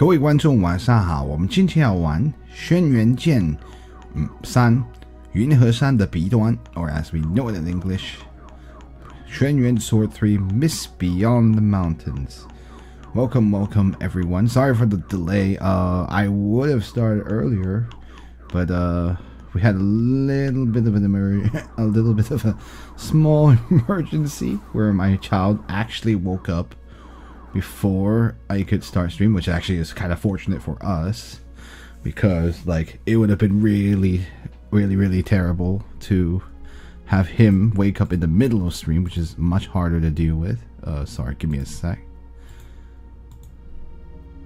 各位观众晚上好，我们今天要玩轩辕剑3云和山的彼端 or as we know it in English, 轩辕 Sword 3 Mist Beyond the Mountains. Welcome everyone. Sorry for the delay. I would have started earlier, but we had a little bit of a small emergency where my child actually woke up before I could start stream, which actually is kind of fortunate for us because like it would have been really terrible to have him wake up in the middle of stream, which is much harder to deal with. Sorry, give me a sec.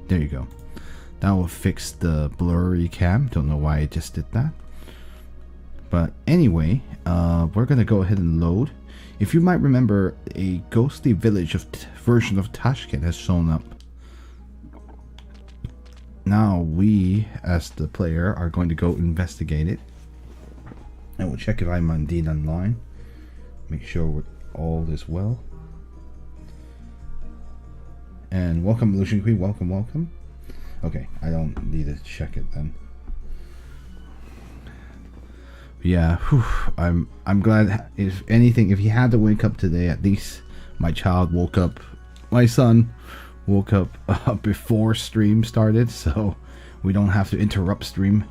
There you go. That will fix the blurry cam. Don't know why I just did that. But anyway, we're gonna go ahead and load. If you might remember, a ghostly village version of Tashkent has shown up. Now we, as the player, are going to go investigate it. And we'll check if I'm indeed online. Make sure all is well. And welcome, Lucian Queen. Welcome. Okay, I don't need to check it then. Yeah, I'm glad. If anything, if he had to wake up today, at least my son woke up before stream started, so we don't have to interrupt stream.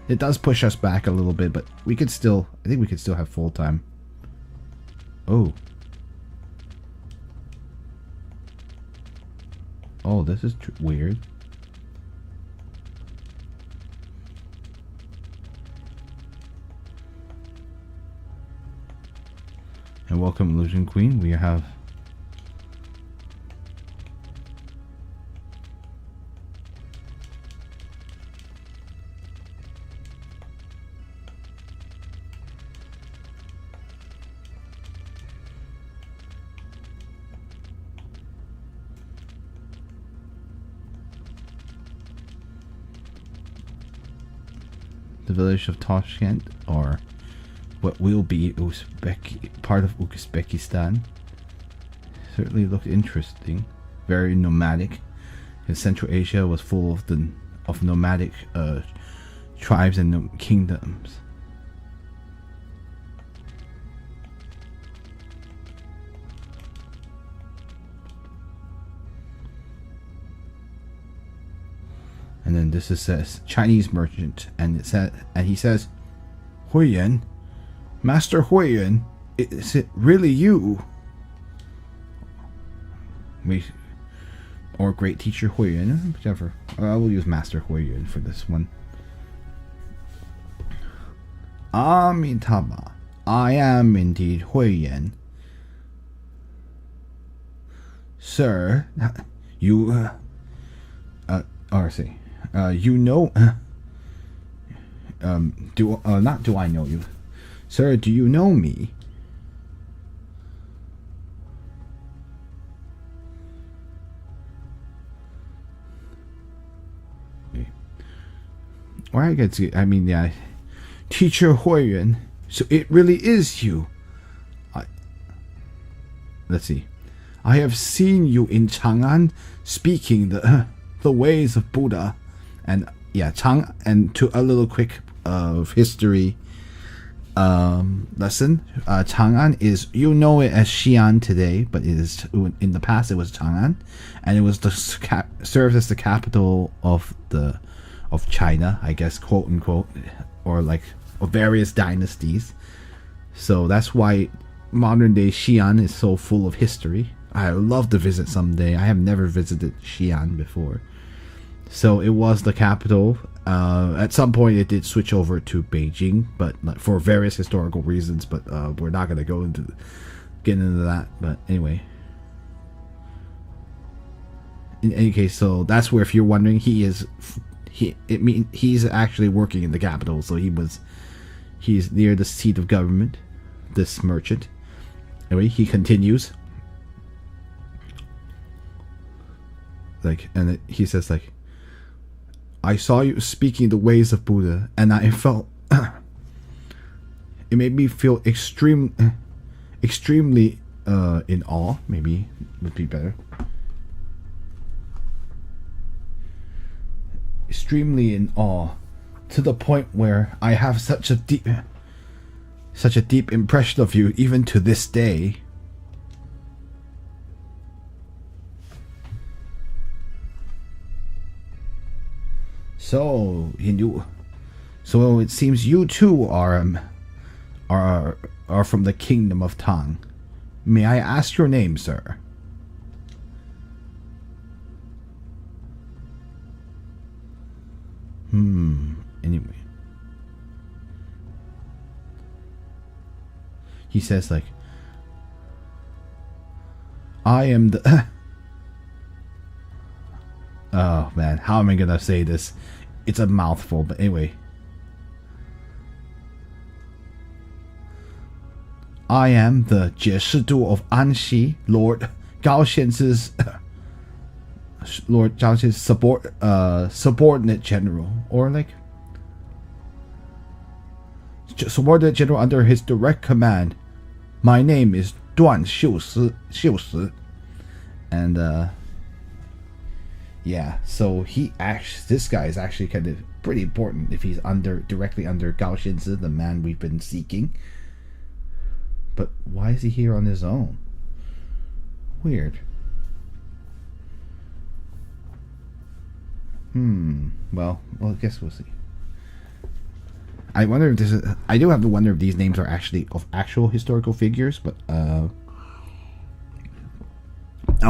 It does push us back a little bit, but I think we could still have full time. Oh, this is weird. And welcome, Illusion Queen. We have the village of Tashkent, or what will be part of Uzbekistan. Certainly looked interesting. Very nomadic. In Central Asia was full of nomadic tribes and kingdoms. And then this says Chinese merchant, and he says, Hui Yuan, Master Hui Yuan, is it really you? Or Great Teacher Hui Yuan, whichever. I will use Master Hui Yuan for this one. Amitabha, I am indeed Hui Yuan. Sir, you you know, not do I know you, sir? Do you know me? Or yeah, Teacher Hui Yuan. So it really is you. Let's see. I have seen you in Chang'an speaking the ways of Buddha. And yeah, and to a little quick history lesson. Chang'an is, you know it as Xi'an today, but it is in the past it was Chang'an, and it was served as the capital of China, I guess, quote unquote, or like of various dynasties. So that's why modern day Xi'an is so full of history. I would love to visit someday. I have never visited Xi'an before. So it was the capital. At some point it did switch over to Beijing, but for various historical reasons, but we're not going to get into that. But anyway, in any case, so that's where, if you're wondering, he's actually working in the capital. So he's near the seat of government, this merchant. Anyway, he continues he says I saw you speaking the ways of Buddha, and I felt it made me feel extremely in awe. Maybe would be better. extremely in awe, to the point where I have such a deep impression of you even to this day. So it seems you too are from the kingdom of Tang. May I ask your name, sir? Anyway. He says like, I am the oh man, how am I gonna say this? It's a mouthful, but anyway. I am the 解释度 of Anxi, Lord Gao Xianzi's subordinate general, or like subordinate general under his direct command. My name is Duan Xiusi. And yeah, so this guy is actually kind of pretty important if he's directly under Gao Xianzi, the man we've been seeking. But why is he here on his own? Weird. Well, I guess we'll see. I wonder if I do have to wonder if these names are actually of actual historical figures, but I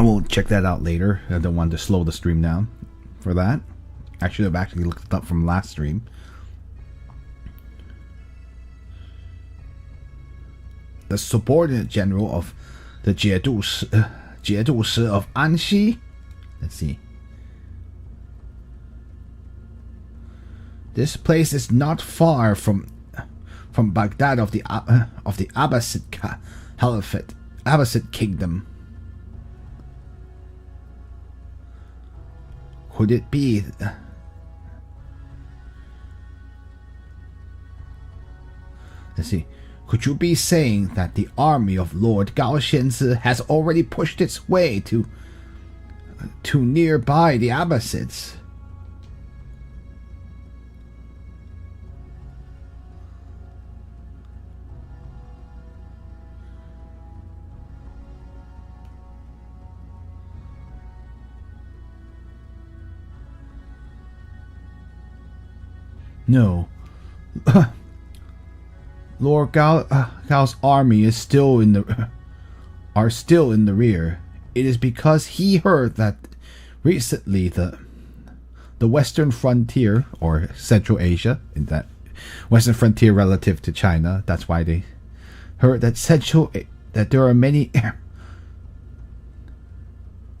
will check that out later. I don't want to slow the stream down for that. Actually, I've actually looked it up from last stream. The subordinate general of the 节度使 of Anxi. Let's see. This place is not far from Baghdad of the Abbasid Caliphate, Abbasid Kingdom. Could it be? Let's see. Could you be saying that the army of Lord Gao Xianzi has already pushed its way to nearby the Abbasids? No. Lord Gao's army is still in the rear. It is because he heard that recently the western frontier, or Central Asia, in that western frontier relative to China, that's why they heard that there are many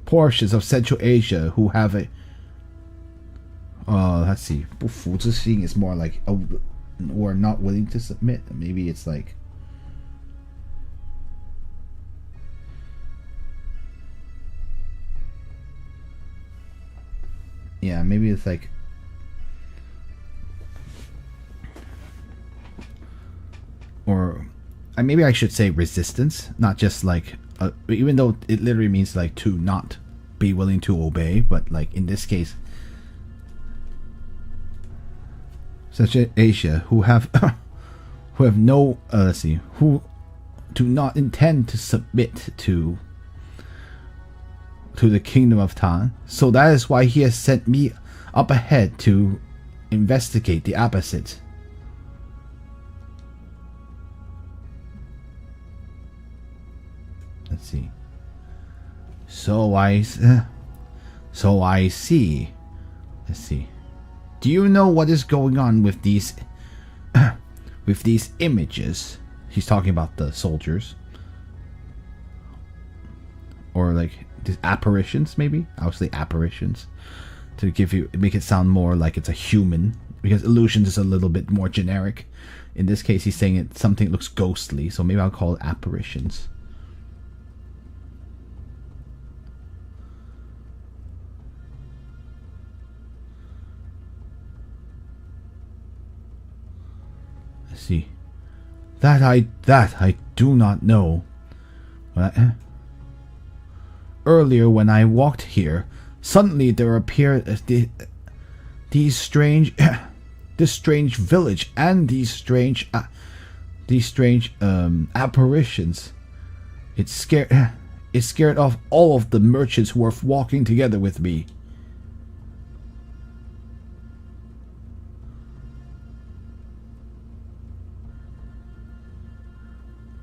portions of Central Asia who have a let's see, 不服之心 is more like or not willing to submit. Maybe it's like yeah, maybe it's like or maybe I should say resistance, not just like even though it literally means like to not be willing to obey, but like in this case such as Asia who have no let's see, who do not intend to submit to the kingdom of Tang. So that is why he has sent me up ahead to investigate the Abbasids. Let's see. So I see. Let's see. Do you know what is going on with these images? He's talking about the soldiers, or like these apparitions. Maybe I'll say apparitions to make it sound more like it's a human, because illusions is a little bit more generic. In this case, he's saying something looks ghostly, so maybe I'll call it apparitions. See, that I do not know. Earlier when I walked here, suddenly there appeared these strange, this strange village and these strange apparitions. It scared off all of the merchants who were walking together with me.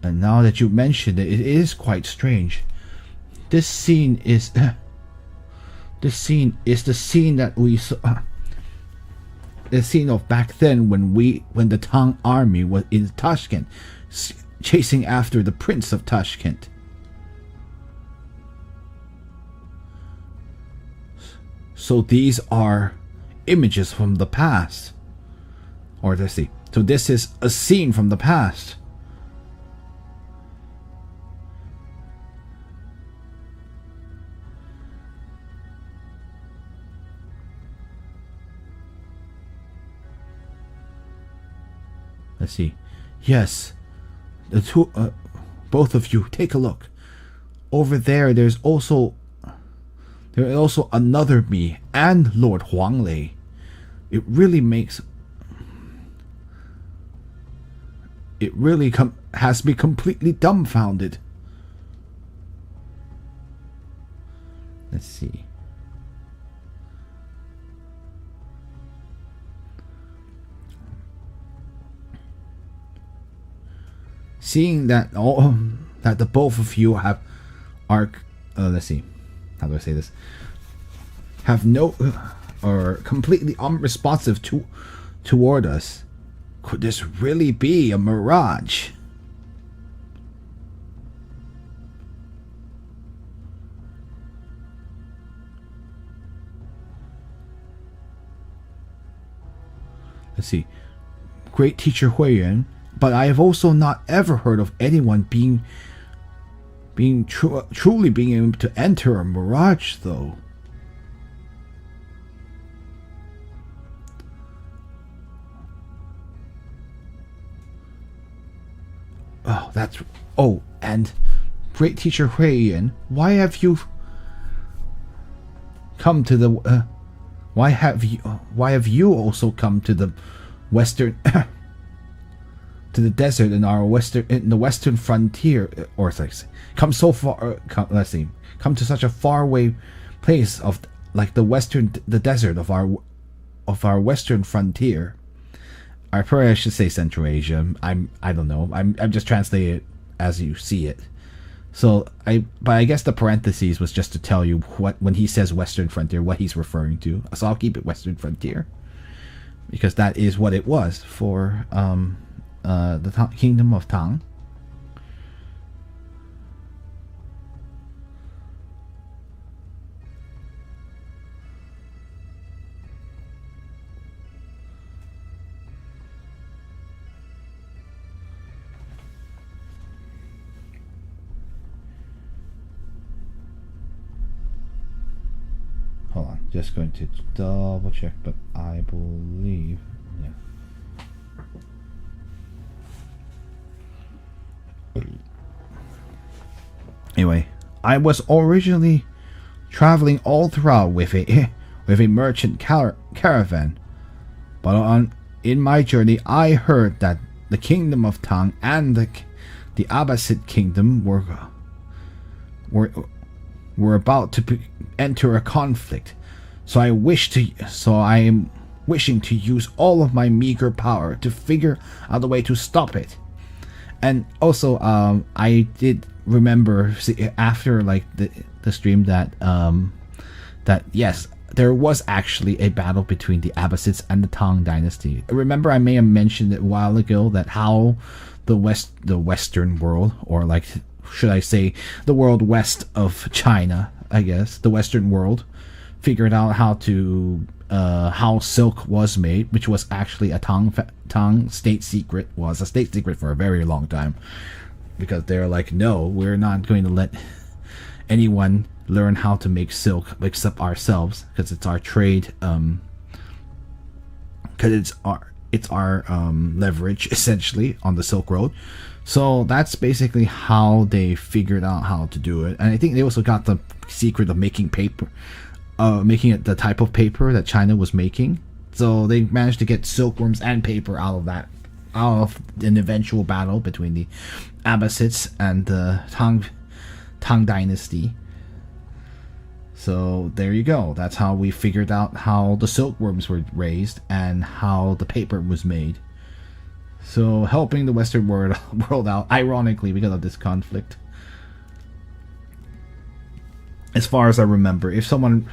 And now that you mention it, it is quite strange. This scene is the scene that we saw. The scene of back then when the Tang army was in Tashkent, chasing after the Prince of Tashkent. So these are images from the past. Or let's see. So this is a scene from the past. Let's see. Yes. The two, both of you, take a look. Over there, there's also another me and Lord Huanglei. It really has me completely dumbfounded. Let's see. Seeing that that the both of you are let's see, how do I say this? Have no or completely unresponsive toward us. Could this really be a mirage? Let's see. Great teacher Hui Yuan. But I have also not ever heard of anyone truly being able to enter a mirage, though. And great teacher Hui Yuan, why have you come to the why have you also come to the western to the desert in the western frontier, or come so far? Come to such a faraway place of like the desert of our western frontier. I probably should say Central Asia. I don't know. I'm just translating it as you see it. So but I guess the parentheses was just to tell you what, when he says western frontier, what he's referring to. So I'll keep it western frontier, because that is what it was for the Kingdom of Tang. Hold on, just going to double check, but I believe, yeah. Anyway, I was originally traveling all throughout with a merchant caravan, but in my journey I heard that the Kingdom of Tang and the Abbasid Kingdom were about to enter a conflict. So I am wishing to use all of my meager power to figure out a way to stop it. And also, I did remember after the stream that yes, there was actually a battle between the Abbasids and the Tang Dynasty. Remember, I may have mentioned it a while ago that how the Western world, or should I say the world west of China, I guess, the Western world, figured out how silk was made, which was actually a Tang state secret, was a state secret for a very long time, because they're like, no, we're not going to let anyone learn how to make silk except ourselves, because it's our trade, because it's our leverage essentially on the Silk Road. So that's basically how they figured out how to do it. And I think they also got the secret of making paper, making it the type of paper that China was making. So they managed to get silkworms and paper out of an eventual battle between the Abbasids and the Tang Dynasty. So there you go. That's how we figured out how the silkworms were raised and how the paper was made. So helping the Western world out, ironically, because of this conflict. As far as I remember, if someone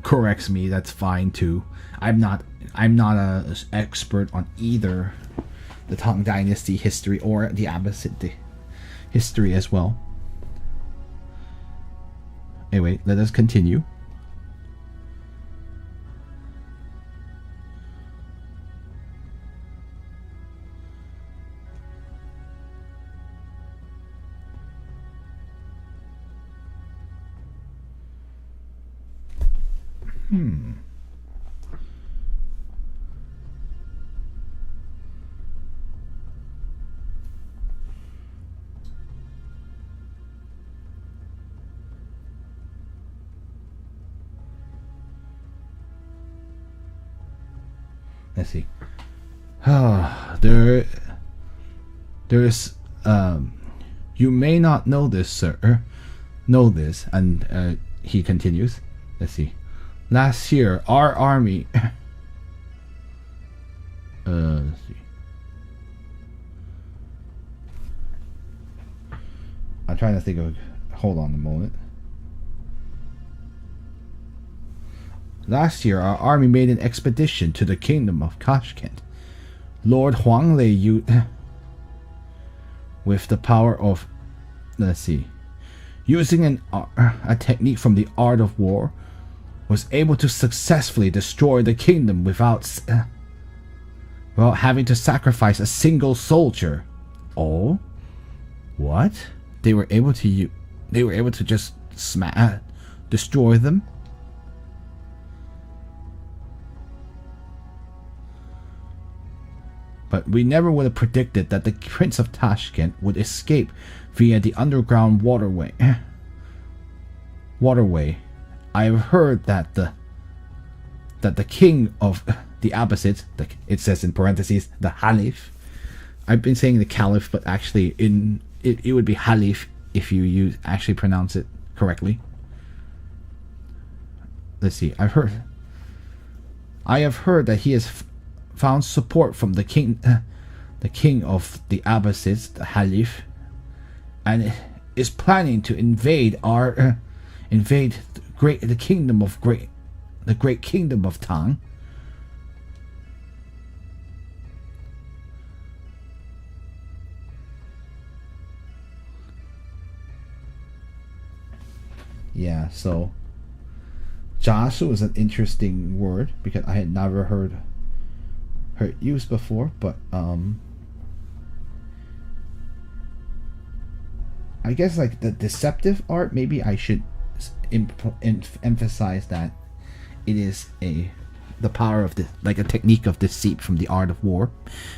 corrects me, that's fine too. I'm not an expert on either the Tang Dynasty history or the Abbasid history as well. Anyway, let us continue. Let's see. There's you may not know this, sir. Know this, and he continues. Let's see. Last year, our army. Let's see. I'm trying to think of. Hold on a moment. Last year, our army made an expedition to the kingdom of Tashkent. Lord Huang Lei, with the power of, let's see, using a technique from the art of war, was able to successfully destroy the kingdom without having to sacrifice a single soldier. Oh, what? They were able to just destroy them. But we never would have predicted that the Prince of Tashkent would escape via the underground waterway. I have heard that the king of the Abbasids, it says in parentheses, the Halif. I've been saying the Caliph, but actually it would be Halif if you actually pronounce it correctly. Let's see. I have heard that he has found support from the king of the Abbasids, the Halif, and is planning to invade the great kingdom of Tang. Yeah, so Jiasu is an interesting word because I had never heard used before, but I guess like the deceptive art, maybe I should emphasize that it is the power of a technique of deceit from the art of war.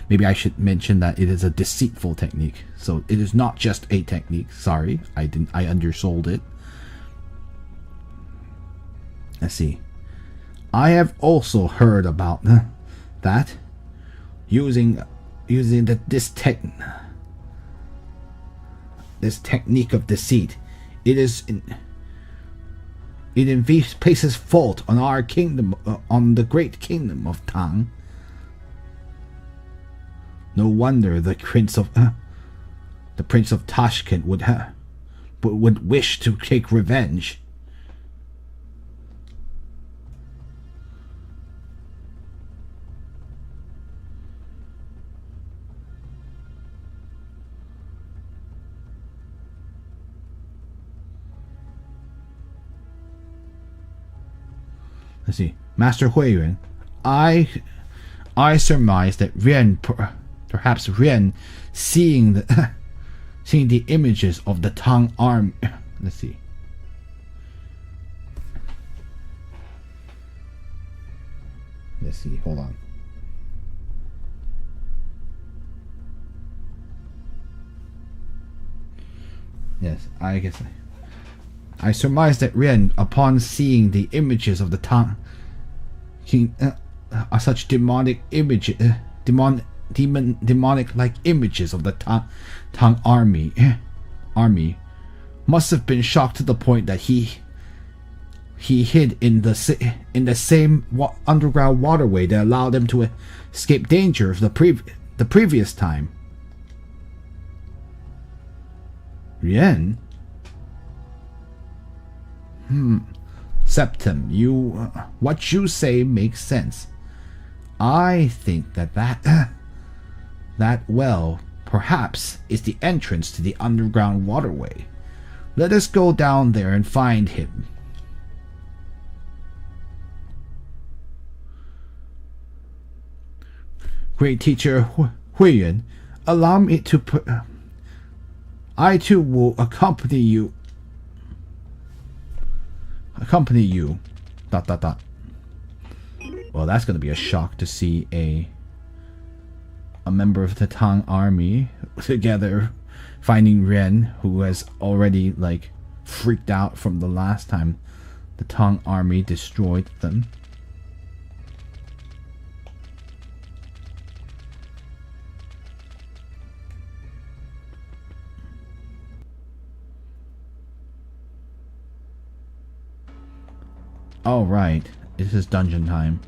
Maybe I should mention that it is a deceitful technique. So it is not just a technique. Sorry, I undersold it. Let's see. I have also heard about that using this technique of deceit. It places fault on our kingdom, on the great kingdom of Tang. No wonder the Prince of Tashkent would wish to take revenge. Let's see, Master Hui Yuan. I surmise that perhaps Ren, seeing the images of the Tang army. Let's see. Hold on. Yes, I guess. I surmise that Ren, upon seeing the images of the Tang are such demonic images, demonic like images of the Tang army must have been shocked to the point that he hid in the same underground waterway that allowed them to escape danger of the previous time. Yuan? Septim, what you say makes sense. I think that well perhaps is the entrance to the underground waterway. Let us go down there and find him. Great teacher Huiyuan, allow me to I too will accompany you. Dot dot dot. Well, that's gonna be a shock to see a member of the Tang army together finding Ren, who has already like freaked out from the last time the Tang army destroyed them. All right, this is dungeon time.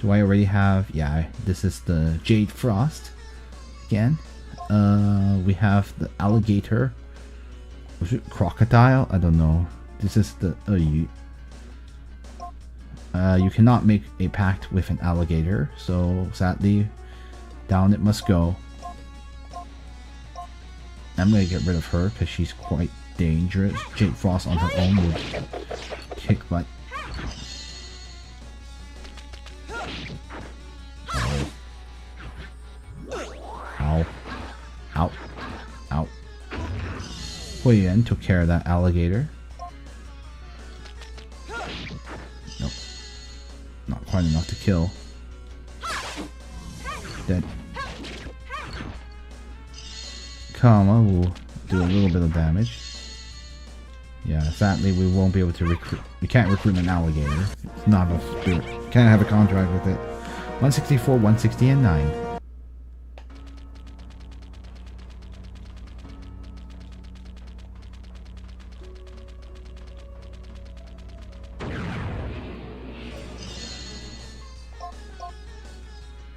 Do I already have? Yeah, this is the Jade Frost again. We have the alligator. Was it crocodile? I don't know. This is the you cannot make a pact with an alligator, so sadly, down it must go. I'm gonna get rid of her because she's quite dangerous. Jade Frost on her own would kick butt. Ow. Ow. Ow. Huiyuan took care of that alligator. Nope. Not quite enough to kill. Dead. Karma will do a little bit of damage. Yeah, sadly we won't be able to recruit. We can't recruit an alligator. It's not a spirit. Can't have a contract with it. 164, 160, and 9.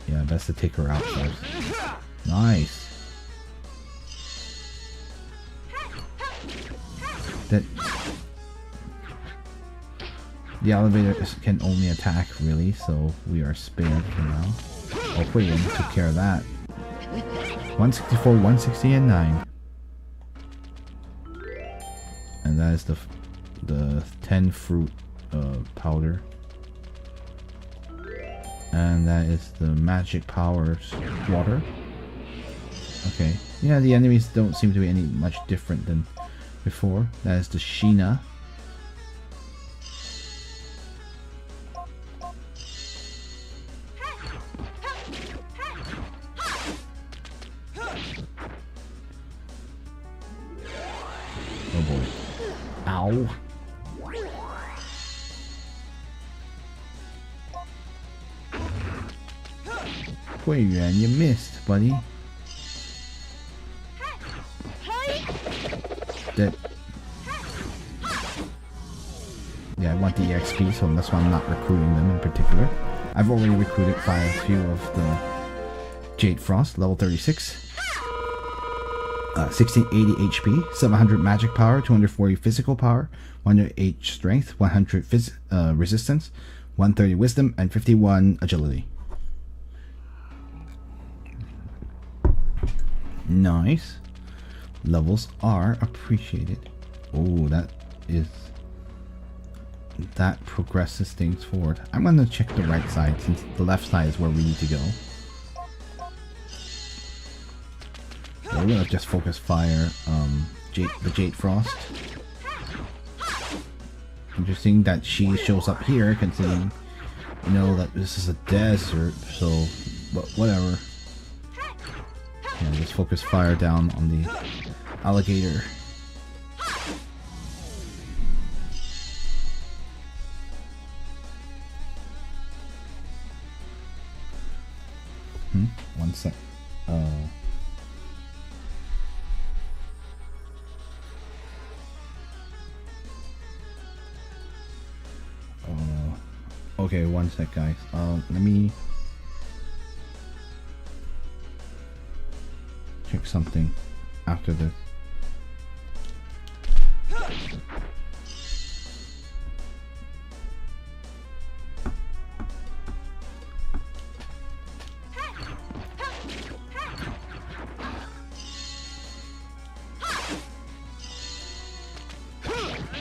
Yeah, best to take her out first. Nice. That the elevator can only attack really, so we are spared for now. Oh, Huiyuan took care of that. 164, 160, and 9. And that is the 10 fruit powder. And that is the magic powers water. Okay. Yeah, the enemies don't seem to be any much different than before. That is the Sheena. Oh boy. Ow. Huiyuan, you missed, buddy. Dead. Yeah, I want the EXP, so that's why I'm not recruiting them in particular. I've already recruited by a few of the Jade Frost, level 36. 1680 HP, 700 magic power, 240 physical power, 108 strength, 100 resistance, 130 wisdom, and 51 agility. Nice. Levels are appreciated. Oh, that progresses things forward. I'm gonna check the right side since the left side is where we need to go. So we're gonna just focus fire the Jade Frost. Interesting that she shows up here considering know that this is a desert, so, but whatever. Yeah, let's focus fire down on the alligator. One sec. Okay, one sec, guys. Let me check something after this.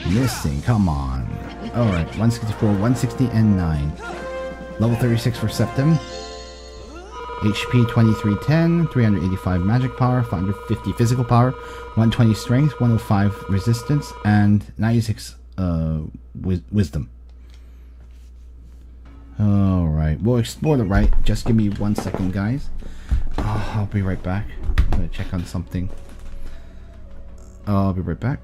Missing, come on. Alright, 164, 160, and 9. Level 36 for Septim. HP 2310, 385 magic power, 550 physical power, 120 strength, 105 resistance, and 96 wisdom. Alright, we'll explore the right. Just give me 1 second, guys. I'll be right back. I'm gonna check on something. I'll be right back.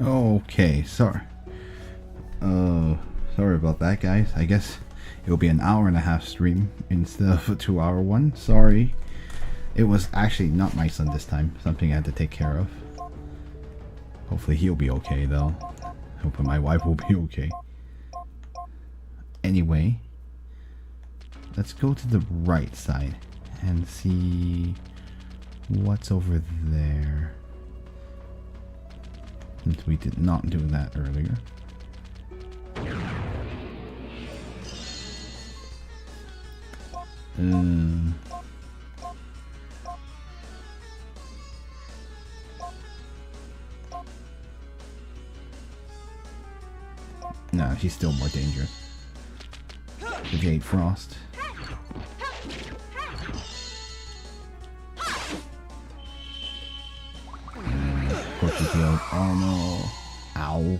Okay, sorry. Sorry about that, guys. I guess it will be an hour and a half stream instead of a 2-hour one. Sorry. It was actually not my son this time. Something I had to take care of. Hopefully he'll be okay though. Hopefully my wife will be okay. Anyway, let's go to the right side and see what's over there. Since we did not do that earlier. No, she's still more dangerous. The Jade Frost. Tail. Oh no. Ow.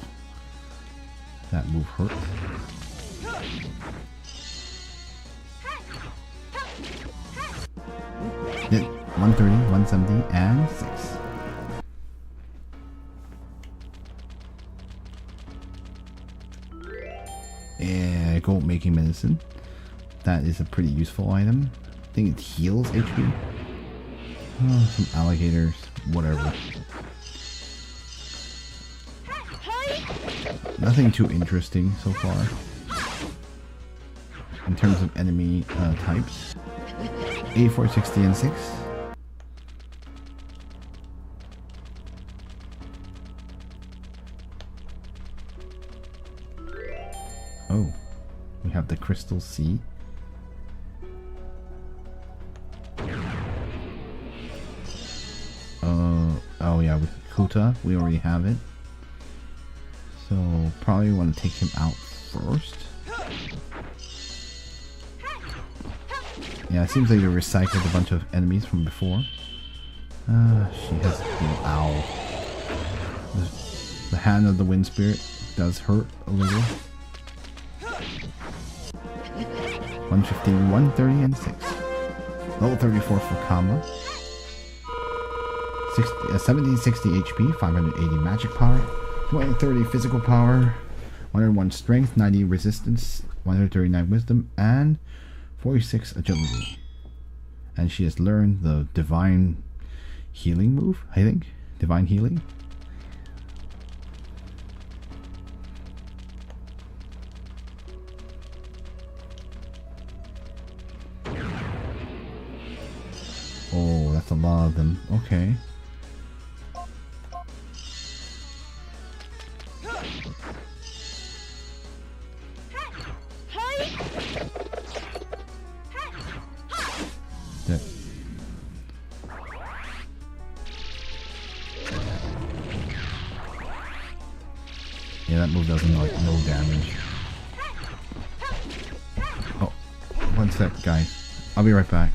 That move hurt. Hit 130, 170, and 6. Yeah, gold making medicine. That is a pretty useful item. I think it heals HP. Oh, some alligators, whatever. Nothing too interesting so far in terms of enemy types. 84, 60, and 6. Oh, we have the Crystal Sea. Oh yeah, with Kuta, we already have it. So probably want to take him out first. Yeah, it seems like you recycled a bunch of enemies from before. She has ow. The hand of the wind spirit does hurt a little. 115, 130, and 6. Level 34 for Kama. 70, 60 HP, 580 magic power, 230 physical power, 101 strength, 90 resistance, 139 wisdom, and 46 agility. And she has learned the divine healing move, I think. Divine healing. Oh, that's a lot of them. Okay. Yeah, that move doesn't like no damage. Oh, one sec, guys. I'll be right back.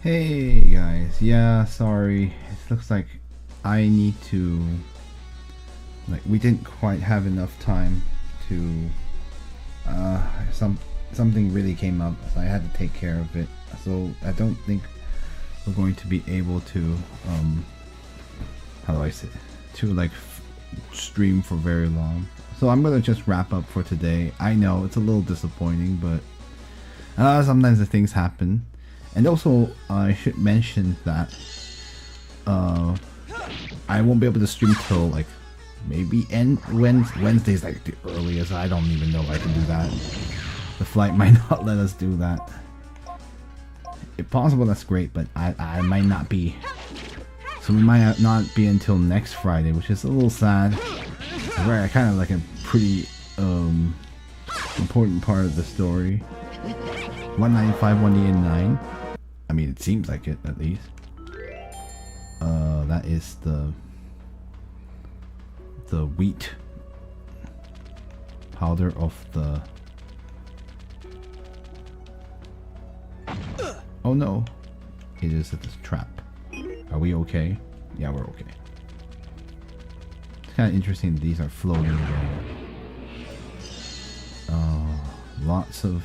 Hey guys, yeah, sorry. It looks like I need to, we didn't quite have enough time to, something really came up, so I had to take care of it. So I don't think we're going to be able to, how do I say, to stream for very long. So I'm gonna just wrap up for today. I know it's a little disappointing, but sometimes the things happen. And also, I should mention that I won't be able to stream till maybe Wednesday's the earliest. I don't even know if I can do that. The flight might not let us do that. If possible, that's great, but I might not be. So we might not be until next Friday, which is a little sad. Right, kind of a pretty important part of the story. 195, 189. I mean, it seems like it, at least. That is the wheat powder of the... Oh no, it is a trap. Are we okay? Yeah, we're okay. It's kind of interesting that these are floating away. Lots of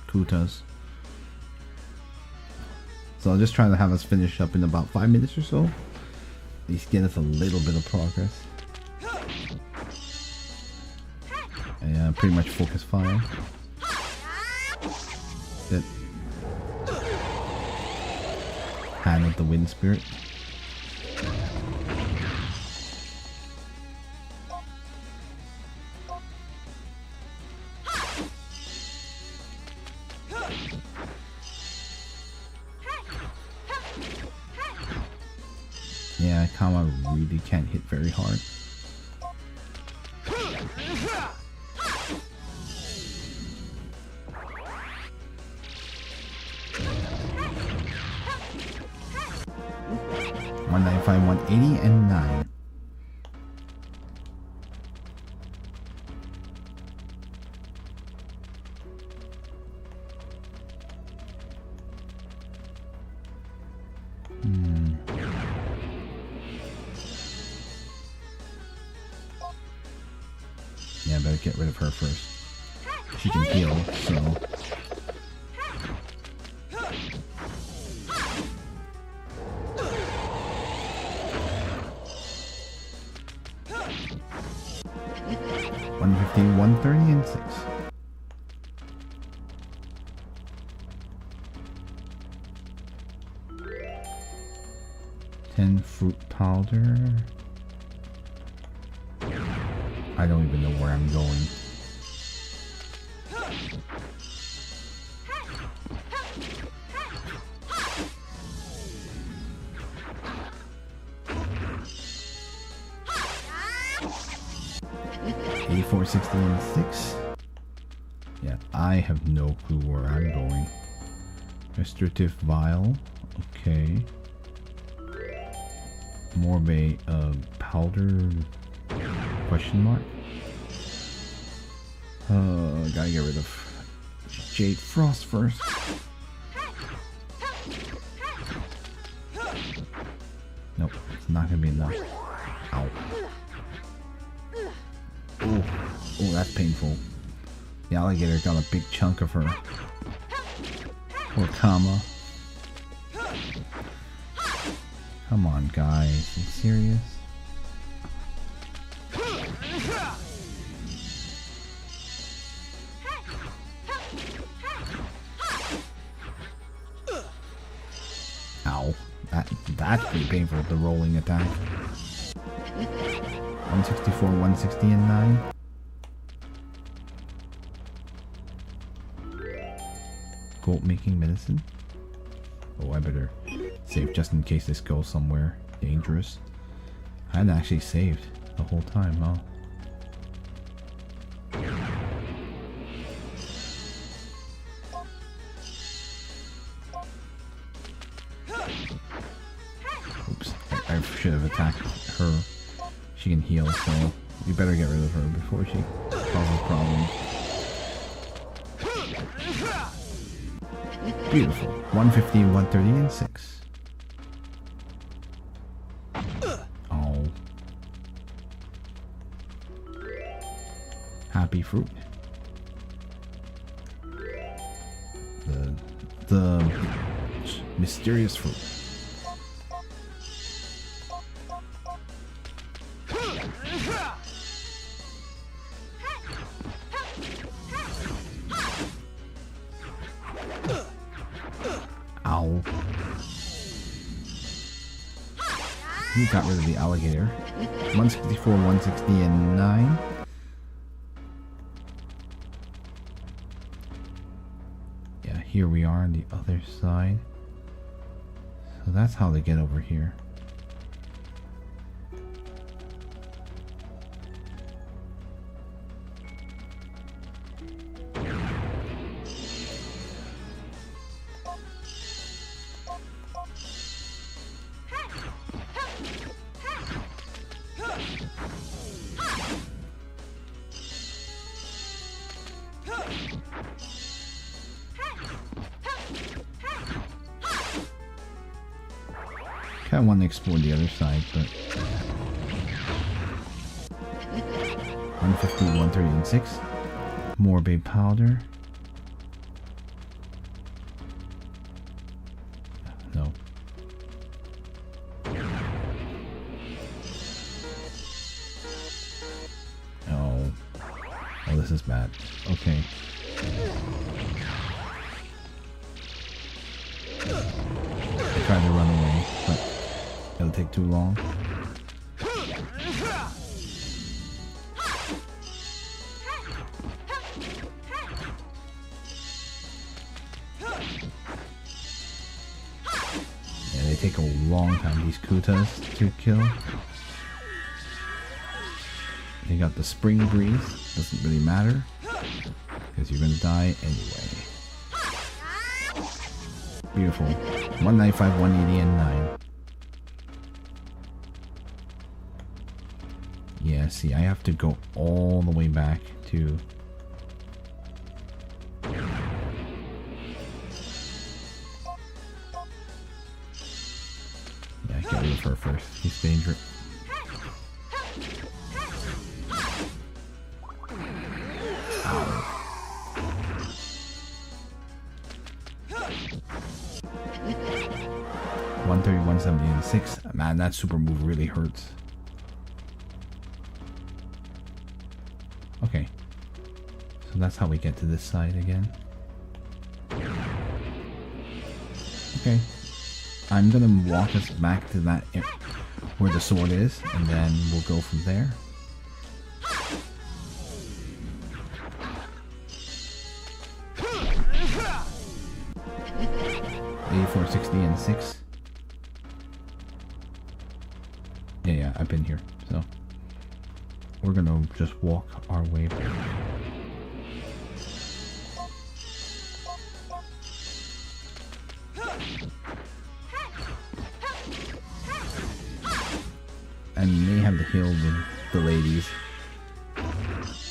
kutas. So I'll just try to have us finish up in about 5 minutes or so. At least get us a little bit of progress. And pretty much focus fire. Good. Hand of the wind spirit. Yeah, Kama really can't hit very hard. $195, $180, and $9. Yeah, better get rid of her first. She can heal, so... $115, $130, and $6. $10 fruit powder. I don't even know where I'm going. $84, $60, and $6. Yeah, I have no clue where I'm going. Restorative vial. Okay. Morbe powder question mark. Gotta get rid of Jade Frost first. Nope, it's not gonna be enough. Ow. Oh, that's painful. The alligator got a big chunk of her. Poor Kama. Come on, guys. Are you serious? Ow. That's pretty painful, the rolling attack. 164, 160, and 9. Gold making medicine. Oh, I better save just in case this goes somewhere dangerous. I hadn't actually saved the whole time, huh? Oops, I should have attacked her. She can heal, so we better get rid of her before she causes problems. Beautiful. 150, 130, and 6. Oh. Happy fruit. The mysterious fruit. Ow. He got rid of the alligator. 164, 160, and 9. Yeah, here we are on the other side. So that's how they get over here. I want to explore the other side, but 150, 130, and 6. More bay powder. No. Oh. Oh, this is bad. Okay. I tried to run away, but it'll take too long. Yeah, they take a long time, these kutas, to kill. They got the spring breeze, doesn't really matter, because you're gonna die anyway. Beautiful. 195, 180, and 9. Yeah, see, I have to go all the way back to... Yeah, get rid of her first. He's dangerous. Ow. 130, 170, and 6. Man, that super move really hurts. Okay. So that's how we get to this side again. Okay. I'm gonna walk us back to that where the sword is, and then we'll go from there. 84, 60, and 6. Yeah, I've been here, so we're gonna just walk our way back. And they have to heal the ladies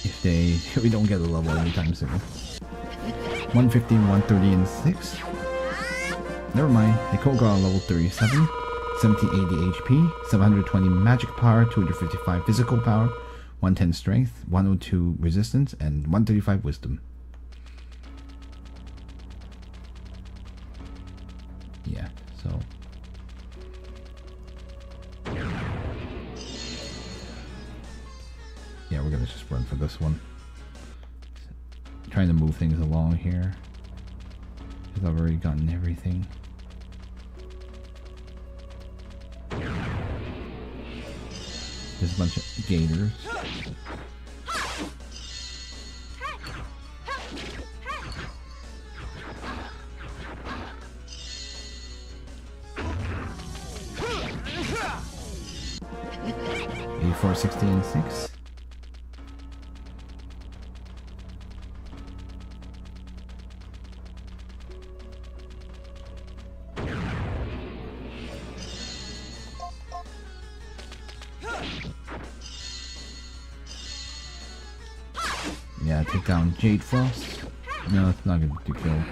if we don't get a level anytime soon. 115, 130, and 6. Never mind. Nicole got a level 37. 1780 HP, 720 magic power, 255 physical power, 110 strength, 102 resistance, and 135 wisdom. Yeah, so... Yeah, we're gonna just run for this one. Trying to move things along here, because I've already gotten everything. There's a bunch of gators. Eighty-4, 60, and 6. Yeah, take down Jade Frost. No, it's not going to kill.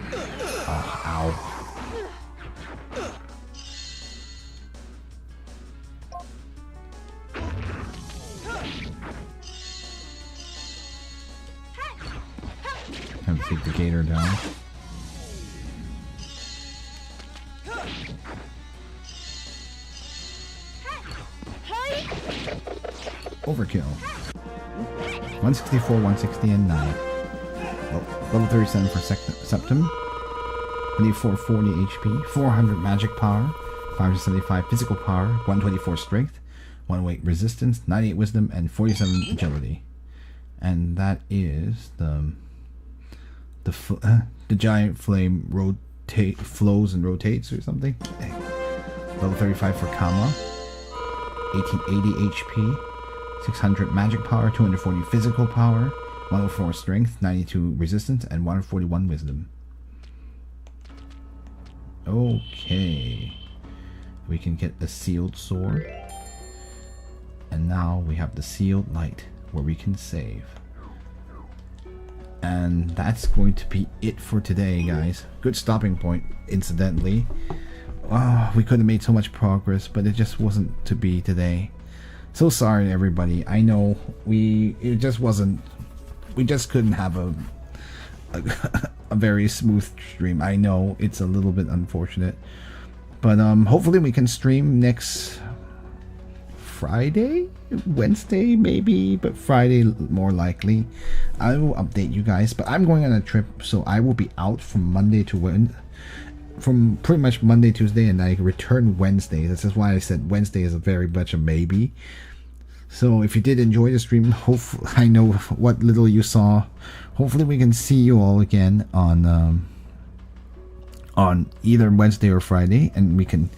Oh, ow. Have to take the gator down. Overkill. 164, 160, and 9. Oh, level 37 for Septum. 2440 HP, 400 magic power, 575 physical power, 124 strength, 108 resistance, 98 wisdom, and 47 agility. And that is the giant flame flows and rotates or something. Level 35 for Kama, 1880 HP, 600 magic power, 240 physical power, 104 strength, 92 resistance, and 141 wisdom. Okay, we can get a sealed sword, and now we have the sealed light where we can save. And that's going to be it for today, guys. Good stopping point, incidentally. Oh, we could have made so much progress, but it just wasn't to be today. So sorry, everybody. I know it just wasn't. We just couldn't have a very smooth stream. I know it's a little bit unfortunate, but hopefully we can stream next Friday, Wednesday maybe, but Friday more likely. I will update you guys, but I'm going on a trip, so I will be out from Monday to Wednesday. From pretty much Monday, Tuesday, and I return Wednesday. This is why I said Wednesday is a very much a maybe. So if you did enjoy the stream, hopefully I know what little you saw. Hopefully we can see you all again on either Wednesday or Friday, and we can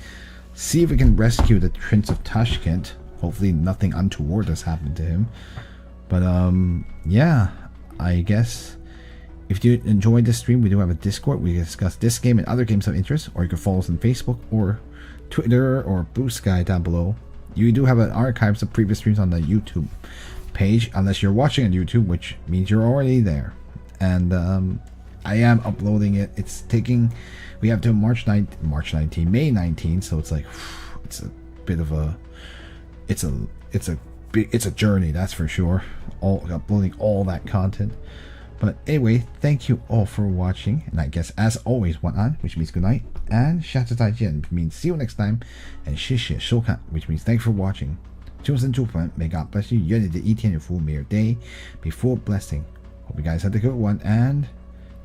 see if we can rescue the Prince of Tashkent. Hopefully nothing untoward has happened to him. But yeah, I guess. If you enjoyed this stream, we do have a Discord. We discuss this game and other games of interest, or you can follow us on Facebook or Twitter or Blue Sky down below. You do have an archives of previous streams on the YouTube page, unless you're watching on YouTube, which means you're already there. And I am uploading it. It's taking. We have till May 19th, so it's like it's a bit of a. It's a journey, that's for sure. Uploading all that content. But anyway, thank you all for watching, and I guess as always, 晚安, which means good night, and 下次再见, which means see you next time, and 谢谢收看, which means thanks for watching. 祝神祝福, may God bless you. 愿你的一天有福, may your day be full of blessing. Hope you guys had a good one, and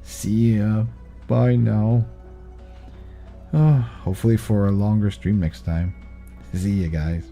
see ya. Bye now. Oh, hopefully for a longer stream next time. See ya, guys.